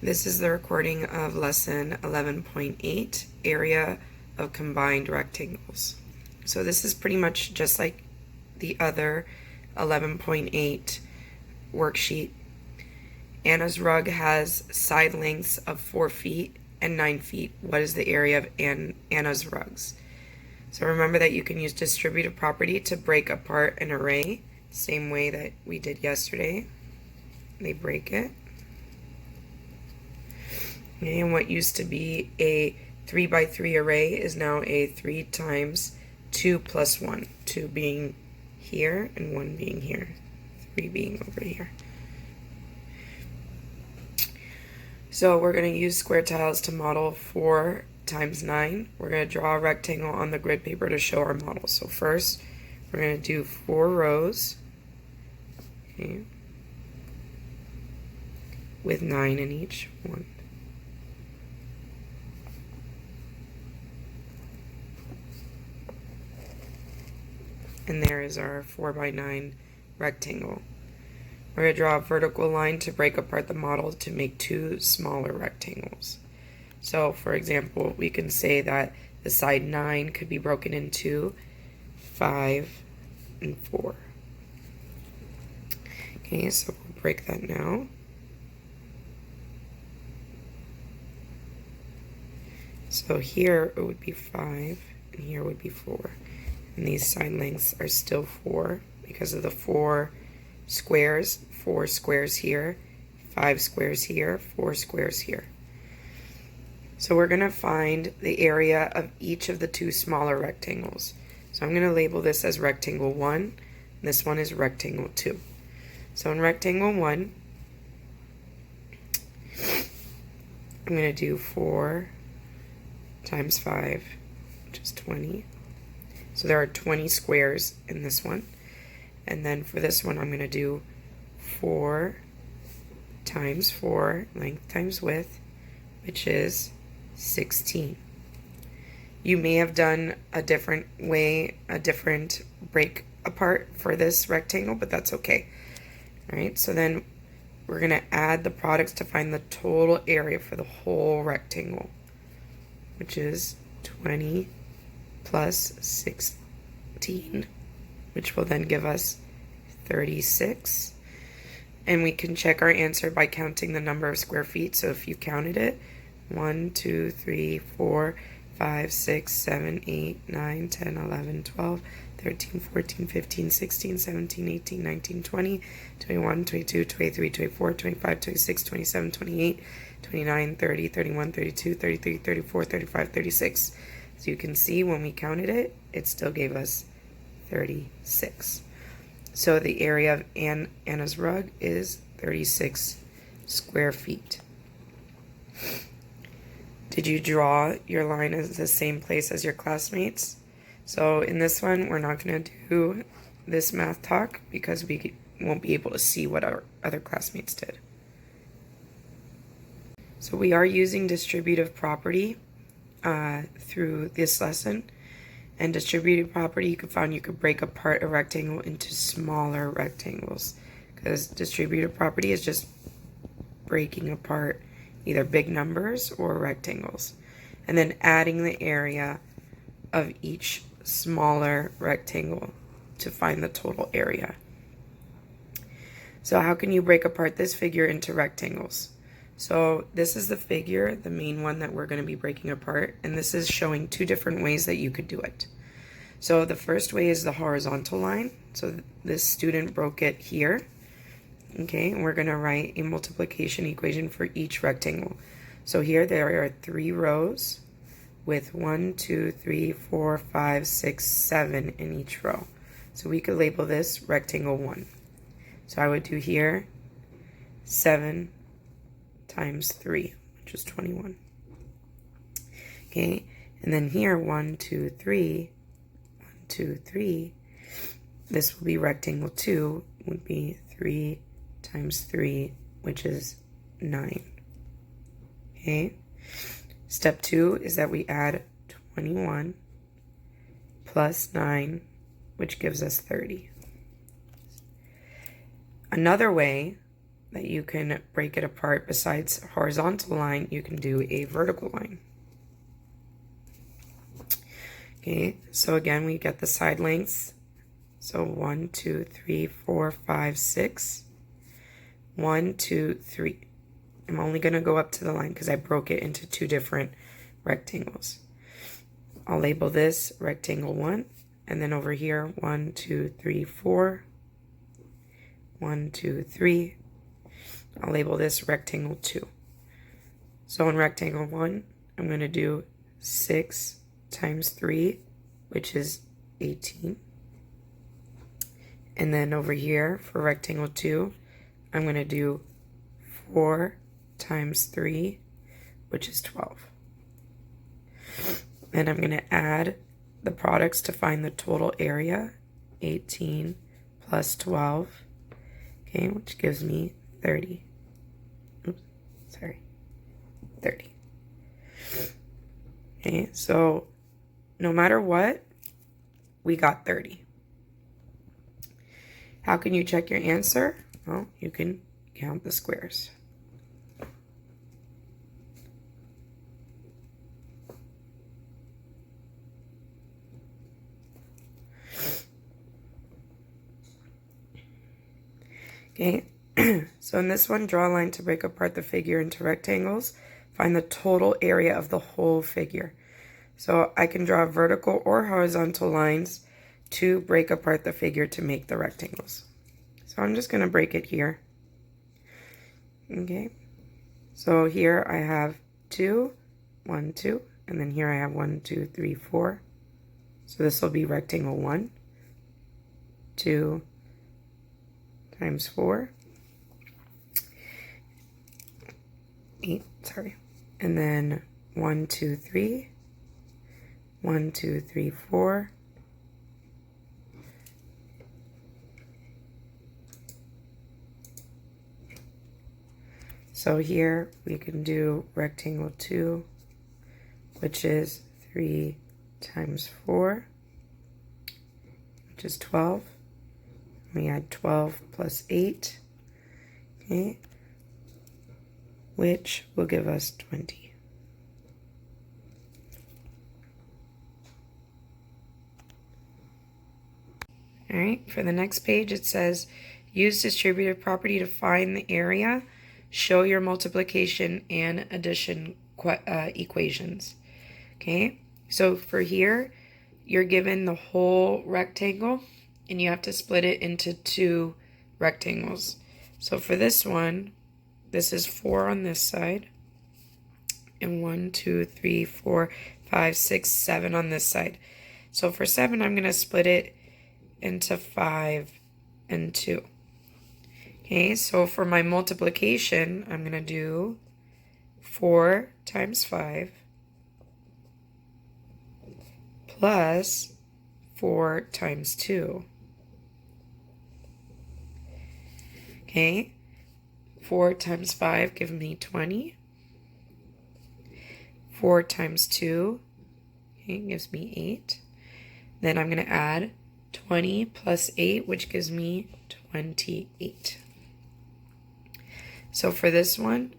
This is the recording of lesson 11.8, area of combined rectangles. So this is pretty much just like the other 11.8 worksheet. Anna's rug has side lengths of 4 feet and 9 feet. What is the area of Anna's rugs? So remember that you can use distributive property to break apart an array, same way that we did yesterday. They break it. And what used to be a 3 by 3 array is now a 3 times 2 plus 1. 2 being here and 1 being here. 3 being over here. So we're going to use square tiles to model 4 times 9. We're going to draw a rectangle on the grid paper to show our model. So first, we're going to do 4 rows. Okay, with 9 in each one. And there is our 4 by 9 rectangle. We're going to draw a vertical line to break apart the model to make 2 smaller rectangles. So, for example, we can say that the side 9 could be broken into 5 and 4. Okay, so we'll break that now. So here it would be 5, and here would be 4. And these side lengths are still 4 because of the 4 squares here, 5 squares here, 4 squares here. So we're going to find the area of each of the 2 smaller rectangles. So I'm going to label this as rectangle 1, and this one is rectangle 2. So in rectangle 1, I'm going to do 4 times 5, which is 20. So there are 20 squares in this one. And then for this one, I'm going to do 4 times 4, length times width, which is 16. You may have done a different way, a different break apart for this rectangle, but that's okay. All right, so then we're going to add the products to find the total area for the whole rectangle, which is 20 plus 16, which will then give us 36. And we can check our answer by counting the number of square feet. So if you counted it, 1, 2, 3, 4, 5, 6, 7, 8, 9, 10, 11, 12, 13, 14, 15, 16, 17, 18, 19, 20, 21, 22, 23, 24, 25, 26, 27, 28, 29, 30, 31, 32, 33, 34, 35, 36. So you can see when we counted it, it still gave us 36. So the area of Anna's rug is 36 square feet. Did you draw your line at the same place as your classmates? So in this one, we're not going to do this math talk because we won't be able to see what our other classmates did. So we are using distributive property through this lesson. And distributive property, you could break apart a rectangle into smaller rectangles, because distributive property is just breaking apart either big numbers or rectangles, and then adding the area of each smaller rectangle to find the total area. So how can you break apart this figure into rectangles? So this is the figure, the main one that we're going to be breaking apart, and this is showing 2 different ways that you could do it. So the first way is the horizontal line. So this student broke it here. Okay, and we're going to write a multiplication equation for each rectangle. So here there are 3 rows with 1, 2, 3, 4, 5, 6, 7 in each row. So we could label this rectangle 1. So I would do here 7 times 3, which is 21. Okay, and then here 1, 2, 3, 1, 2, 3. This will be rectangle 2, would be 3 times 3, which is 9. Okay, step 2 is that we add 21 plus 9, which gives us 30. Another way that you can break it apart. Besides horizontal line, you can do a vertical line. Okay, so again, we get the side lengths. So 1, 2, 3, 4, 5, 6. 1, 2, 3. I'm only going to go up to the line because I broke it into two different rectangles. I'll label this rectangle 1, and then over here 1, 2, 3, 4. 1, 2, 3. I'll label this rectangle 2. So in rectangle 1, I'm going to do 6 times 3, which is 18. And then over here for rectangle 2, I'm going to do 4 times 3, which is 12. And I'm going to add the products to find the total area, 18 plus 12, okay, which gives me 30. Oops, sorry, 30. Okay, so no matter what, we got 30. How can you check your answer? Well, you can count the squares. Okay, so in this one, draw a line to break apart the figure into rectangles. Find the total area of the whole figure. So I can draw vertical or horizontal lines to break apart the figure to make the rectangles. So I'm just going to break it here. Okay, so here I have 2, 1, 2, and then here I have 1, 2, 3, 4. So this will be rectangle 1, 2 times 4, 8, sorry, and then 1, 2, 3, 1, 2, 3, 4, so here we can do rectangle 2, which is 3 times 4, which is 12. We add 12 plus 8, okay, which will give us 20. All right, for the next page, it says, use distributive property to find the area. Show your multiplication and addition equations. Okay, so for here, you're given the whole rectangle, and you have to split it into two rectangles. So for this one, this is 4 on this side, and 1, 2, 3, 4, 5, 6, 7 on this side. So for 7, I'm going to split it into 5 and 2. Okay, so for my multiplication, I'm going to do 4 times 5 plus 4 times 2. Okay, 4 times 5 gives me 20. 4 times 2, okay, gives me 8. Then I'm going to add 20 plus 8, which gives me 28. So for this one,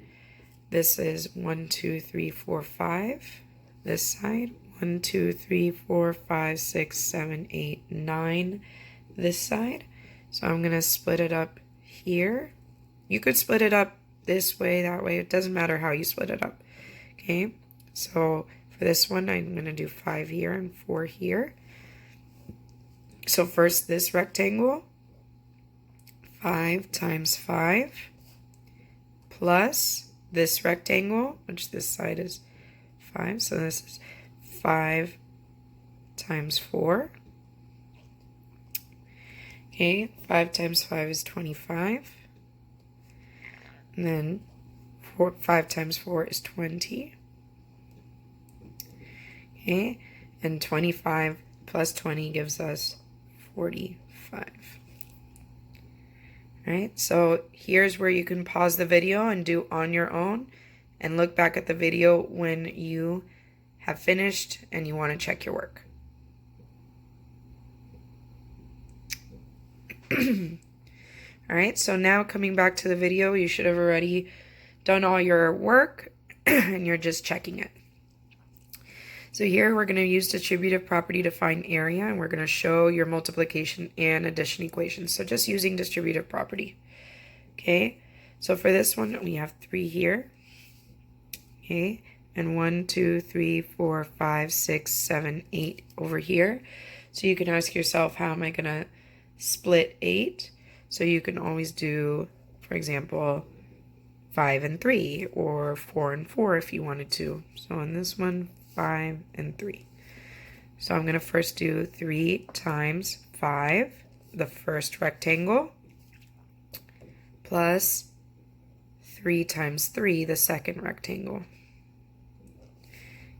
this is 1, 2, 3, 4, 5. This side, 1, 2, 3, 4, 5, 6, 7, 8, 9. This side. So I'm going to split it up here. You could split it up this way, that way. It doesn't matter how you split it up. Okay, so for this one, I'm going to do 5 here and 4 here. So first, this rectangle, 5 times 5, plus this rectangle, which this side is 5. So this is 5 times 4. Okay, 5 times 5 is 25. And then 5 times 4 is 20. Okay, and 25 plus 20 gives us 45. All right, so here's where you can pause the video and do on your own and look back at the video when you have finished and you want to check your work. All All right, so now coming back to the video, you should have already done all your work and you're just checking it. So here we're going to use distributive property to find area, and we're going to show your multiplication and addition equations. So just using distributive property. Okay, so for this one, we have 3 here. Okay, and 1, 2, 3, 4, 5, 6, 7, 8 over here. So you can ask yourself, how am I going to split 8? So you can always do, for example, 5 and 3, or 4 and 4 if you wanted to. So on this one, 5 and 3. So I'm going to first do 3 times 5, the first rectangle, plus 3 times 3, the second rectangle.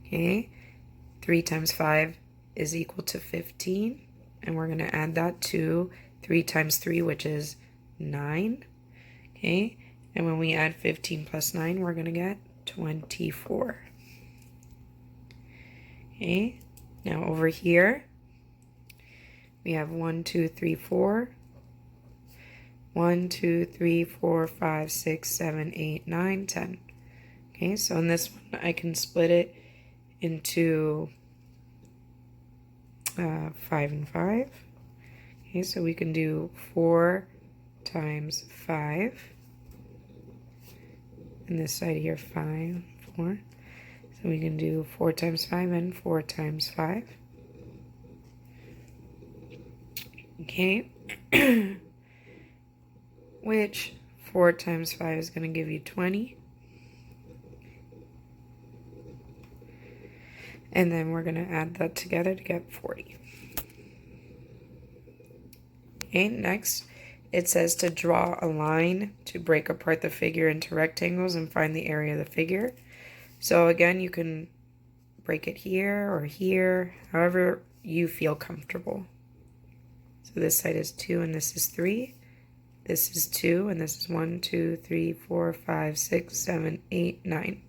Okay, 3 times 5 is equal to 15, and we're going to add that to 3 times 3, which is 9. Okay, and when we add 15 plus 9, we're going to get 24. Okay, now over here, we have 1, 2, 3, 4. 1, 2, 3, 4, 5, 6, 7, 8, 9, 10. Okay, so in this one, I can split it into 5 and 5. Okay, so we can do 4 times 5. And this side here, 5, 4. So we can do 4 times 5 and 4 times 5. Okay. Which 4 times 5 is going to give you 20. And then we're going to add that together to get 40. Okay, next it says to draw a line to break apart the figure into rectangles and find the area of the figure. So again, you can break it here or here, however you feel comfortable. So this side is 2 and this is 3. This is 2 and this is 1, 2, 3, 4, 5, 6, 7, 8, 9.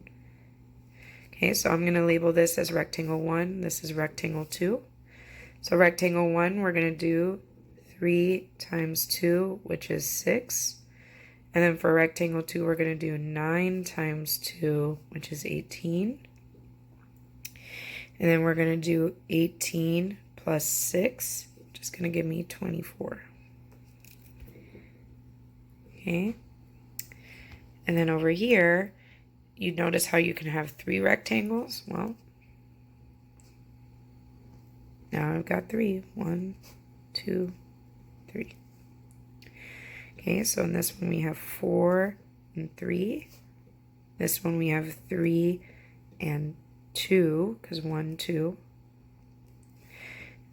Okay, so I'm going to label this as rectangle 1. This is rectangle 2. So rectangle 1, we're going to do 3 times 2, which is 6. And then for rectangle 2, we're going to do 9 times 2, which is 18. And then we're going to do 18 plus 6, which is going to give me 24. Okay. And then over here, you notice how you can have 3 rectangles? Well, now I've got 3. 1, 2, 3. Okay, so in this one we have 4 and 3. This one we have 3 and 2, because 1, 2.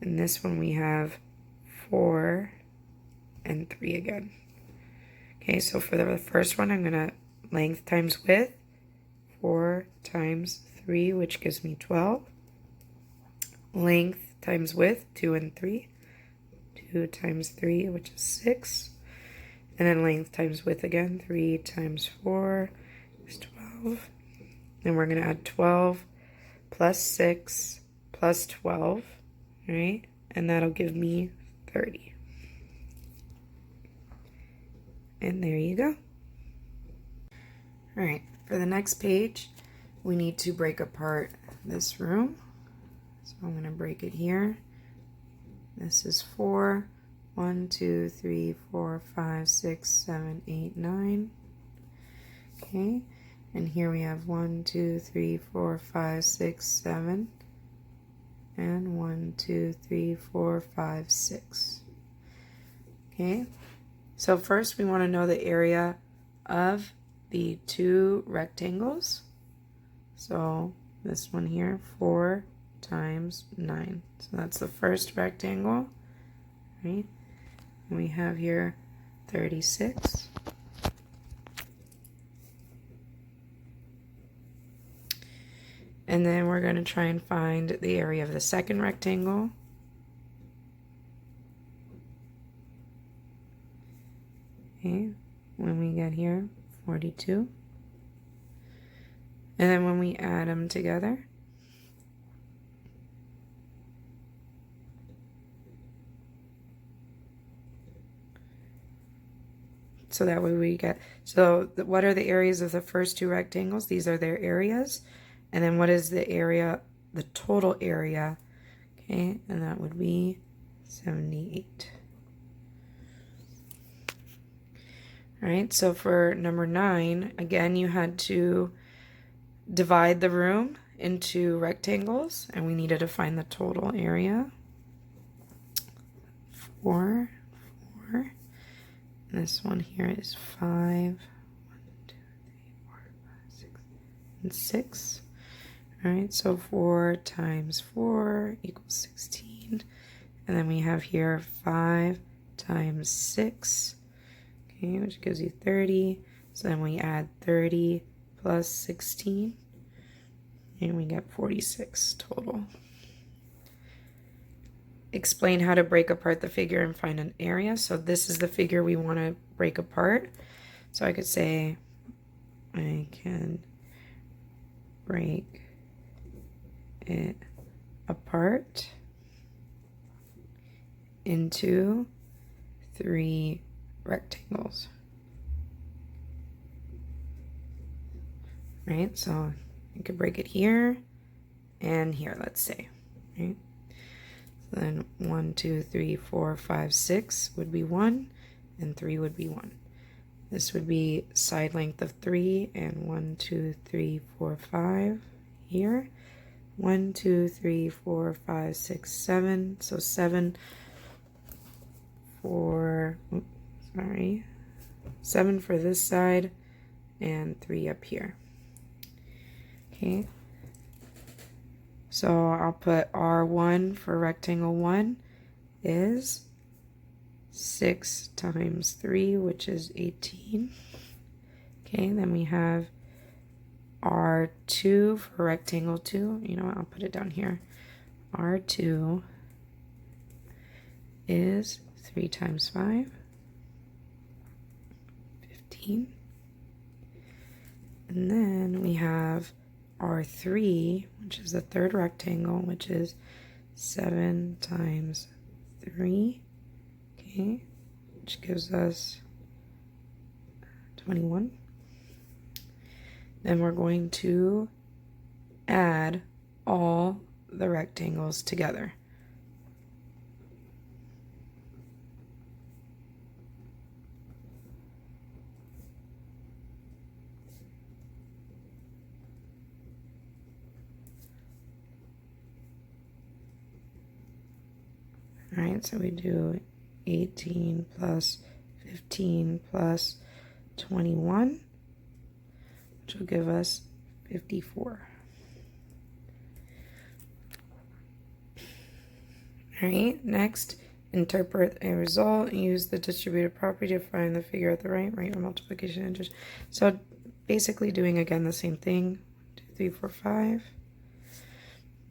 And this one we have 4 and 3 again. Okay, so for the first one, I'm going to length times width, 4 times 3, which gives me 12. Length times width, 2 and 3. 2 times 3, which is 6. And then length times width again, 3 times 4 is 12. Then we're going to add 12 plus 6 plus 12, right? And that'll give me 30. And there you go. All right, for the next page, we need to break apart this room. So I'm going to break it here. This is 4. 1, 2, 3, 4, 5, 6, 7, 8, 9. Okay, and here we have 1, 2, 3, 4, 5, 6, 7. And 1, 2, 3, 4, 5, 6. Okay, so first we want to know the area of the 2 rectangles. So this one here, 4 times 9. So that's the first rectangle, right? And we have here 36. And then we're going to try and find the area of the second rectangle. Okay, when we get here, 42. And then when we add them together, So that way we get, so what are the areas of the first two rectangles? These are their areas. And then what is the area, the total area? Okay, and that would be 78. All right, so for number 9, again, you had to divide the room into rectangles, and we needed to find the total area. 4, 4. And this one here is 5, 1, 2, 3, 4, 5, 6, and 6. All right, so 4 times 4 equals 16. And then we have here 5 times 6, okay, which gives you 30. So then we add 30 plus 16, and we get 46 total. Explain how to break apart the figure and find an area. So this is the figure we want to break apart. So I could say I can break it apart into 3 rectangles. Right, so you could break it here and here, let's say. Right, so then 1, 2, 3, 4, 5, 6 would be 1, and 3 would be 1. This would be side length of 3, and 1, 2, 3, 4, 5 here. 1, 2, 3, 4, 5, 6, 7. So 7 for, oops, sorry, 7 for this side and 3 up here. Okay, so I'll put R1 for rectangle 1 is 6 times 3, which is 18. Okay, then we have R2 for rectangle 2. You know what, I'll put it down here. R2 is 3 times 5, 15. And then we have R3, which is the third rectangle, which is 7 times 3, okay, which gives us 21. Then we're going to add all the rectangles together. All right, so we do 18 plus 15 plus 21, which will give us 54. All right, next, interpret a result and use the distributive property to find the figure at the right multiplication interest. So basically doing again the same thing. 2, 3, 4, 5.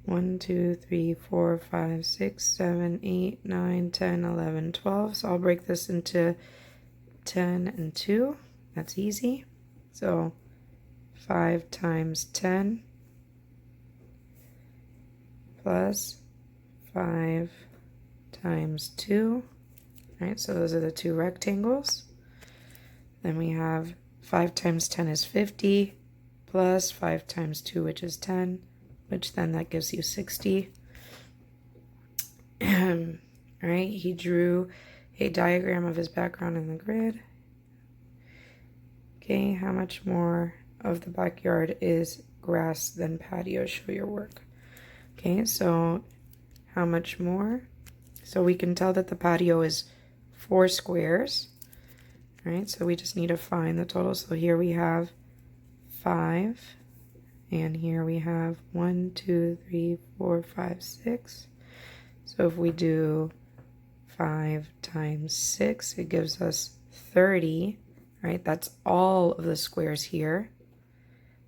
1, 2, 3, 4, 5, 6, 7, 8, 9, 10, 11, 12. So I'll break this into 10 and 2. That's easy. So 5 times 10 plus 5 times 2. All right, so those are the 2 rectangles. Then we have 5 times 10 is 50 plus 5 times 2, which is 10. Which then that gives you 60. All right, he drew a diagram of his background in the grid. Okay, how much more of the backyard is grass than patio? Show your work. Okay, so how much more? So we can tell that the patio is 4 squares. All right, so we just need to find the total. So here we have 5. And here we have 1, 2, 3, 4, 5, 6. So if we do 5 times 6, it gives us 30, right? That's all of the squares here.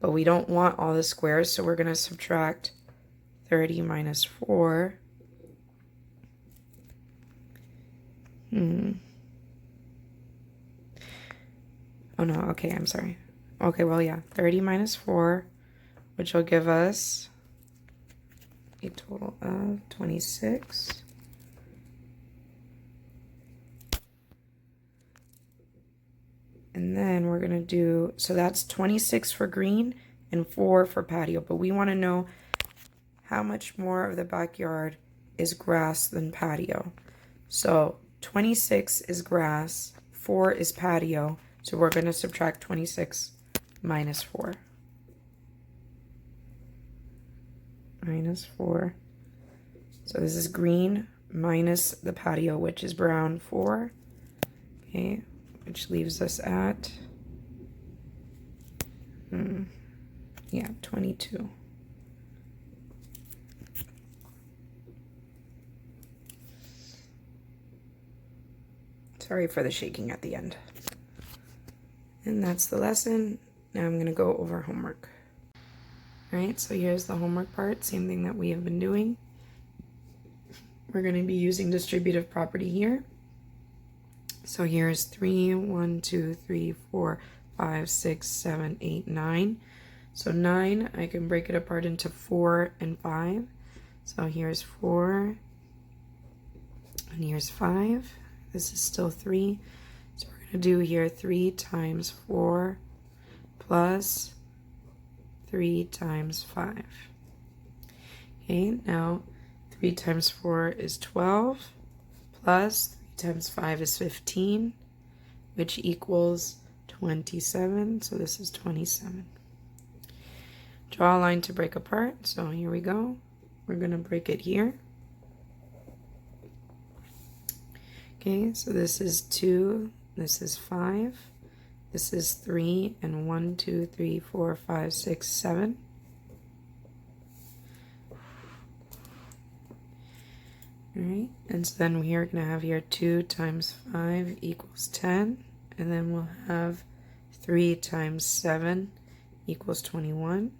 But we don't want all the squares, so we're going to subtract 30 minus 4. Oh no, okay, I'm sorry. Okay, well, yeah, 30 minus 4. Which will give us a total of 26. And then we're going to do, so that's 26 for green and 4 for patio. But we want to know how much more of the backyard is grass than patio. So 26 is grass, 4 is patio. So we're going to subtract 26 minus 4. Minus 4. So this is green minus the patio, which is brown, 4. Okay, which leaves us at, 22. Sorry for the shaking at the end. And that's the lesson. Now I'm going to go over homework. Alright, so here's the homework part, same thing that we have been doing. We're going to be using distributive property here. So here's 3, 1, 2, 3, 4, 5, 6, 7, 8, 9. So 9, I can break it apart into 4 and 5. So here's 4, and here's 5. This is still 3. So we're going to do here 3 times 4 plus 3 times 5. Okay, now 3 times 4 is 12 plus 3 times 5 is 15, which equals 27. So this is 27. Draw a line to break apart. So here we go. We're going to break it here. Okay, so this is 2, this is 5, this is 3, and 1, 2, 3, 4, 5, 6, 7. Alright, and so then we are going to have here 2 times 5 equals 10, and then we'll have 3 times 7 equals 21,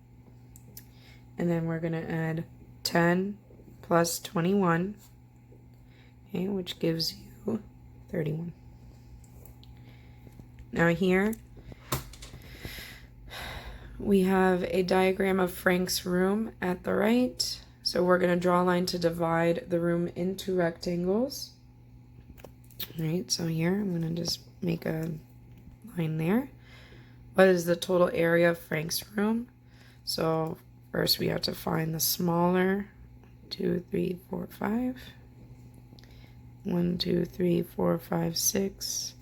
and then we're going to add 10 plus 21, okay, which gives you 31. Now here we have a diagram of Frank's room at the right. So we're going to draw a line to divide the room into rectangles. All right, so here I'm going to just make a line there. What is the total area of Frank's room? So first we have to find the smaller 2, 3, 4, 5. 1, 2, 3, 4, 5, 6.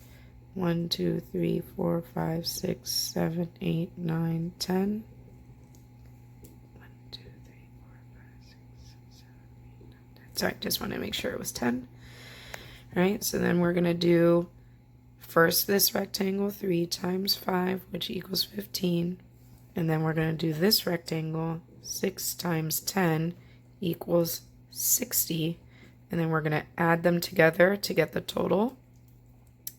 1, 2, 3, 4, 5, 6, 7, 8, 9, 10. 1, 2, 3, 4, 5, 6, 7, 8, 9, 10. Sorry, just want to make sure it was 10. All right, so then we're going to do first this rectangle, 3 times 5, which equals 15. And then we're going to do this rectangle, 6 times 10 equals 60. And then we're going to add them together to get the total.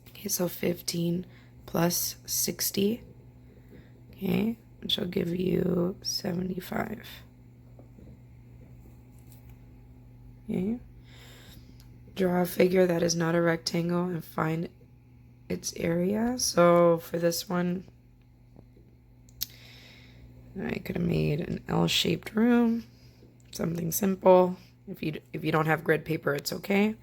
Okay, so 15 plus 60, okay, which will give you 75. Okay, draw a figure that is not a rectangle and find its area. So for this one, I could have made an L-shaped room, something simple. If you don't have grid paper, it's okay.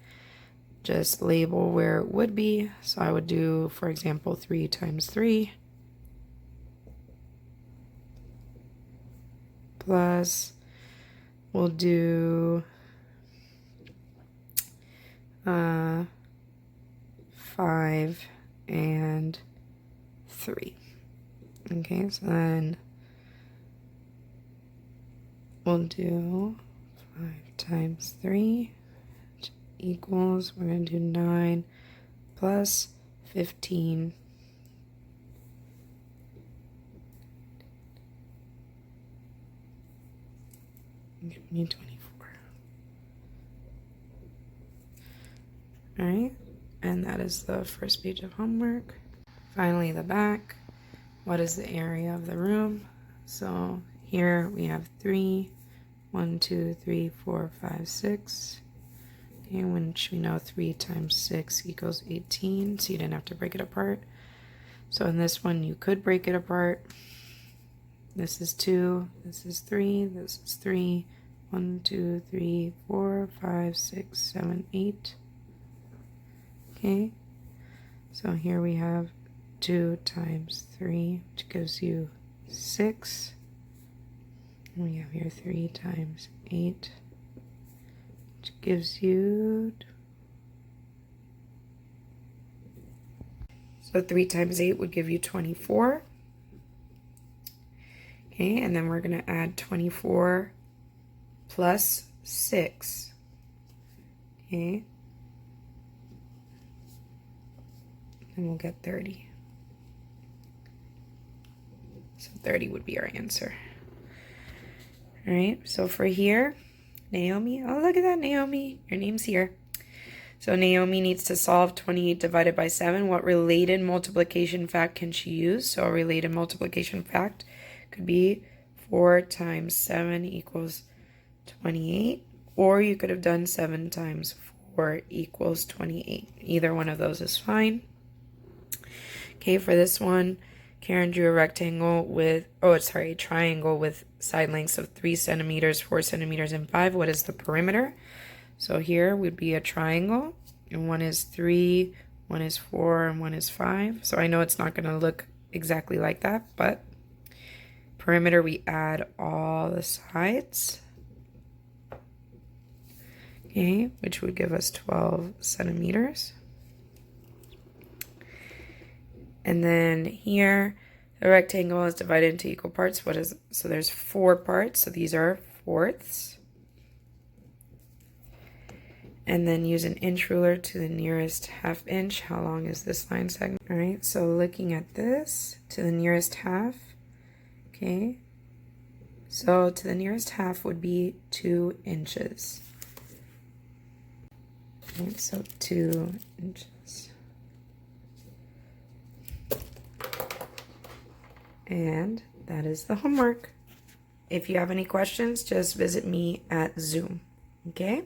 Just label where it would be. So I would do, for example, 3 times 3 plus, we'll do 5 and 3. Okay, so then we'll do 5 times 3 equals, we're going to do 9 plus 15 give me 24. Alright, and that is the first page of homework. Finally, the back. What is the area of the room? So here we have 3, 1, 2, 3, 4, 5, 6. Okay, which we know 3 times 6 equals 18, so you didn't have to break it apart. So in this one, you could break it apart. This is 2, this is 3, this is 3, 1, 2, 3, 4, 5, 6, 7, 8. Okay, so here we have 2 times 3, which gives you 6. And we have here 3 times 8, which gives you... So 3 times 8 would give you 24. Okay, and then we're going to add 24 plus 6. Okay. And we'll get 30. So 30 would be our answer. All right, so for here, Naomi, oh, look at that, Naomi. Your name's here. So Naomi needs to solve 28 divided by 7. What related multiplication fact can she use? So a related multiplication fact could be 4 times 7 equals 28. Or you could have done 7 times 4 equals 28. Either one of those is fine. Okay, for this one, Karen drew a rectangle with, a triangle with side lengths of 3 centimeters, 4 centimeters, and 5. What is the perimeter? So here would be a triangle, and one is 3, one is 4, and one is 5. So I know it's not going to look exactly like that, but perimeter, we add all the sides, okay, which would give us 12 centimeters. And then here, the rectangle is divided into equal parts. So there's 4 parts, so these are fourths. And then use an inch ruler to the nearest half inch. How long is this line segment? All right, so looking at this, to the nearest half, okay. So to the nearest half would be 2 inches. Okay, so 2 inches. And that is the homework. If you have any questions, just visit me at Zoom, okay?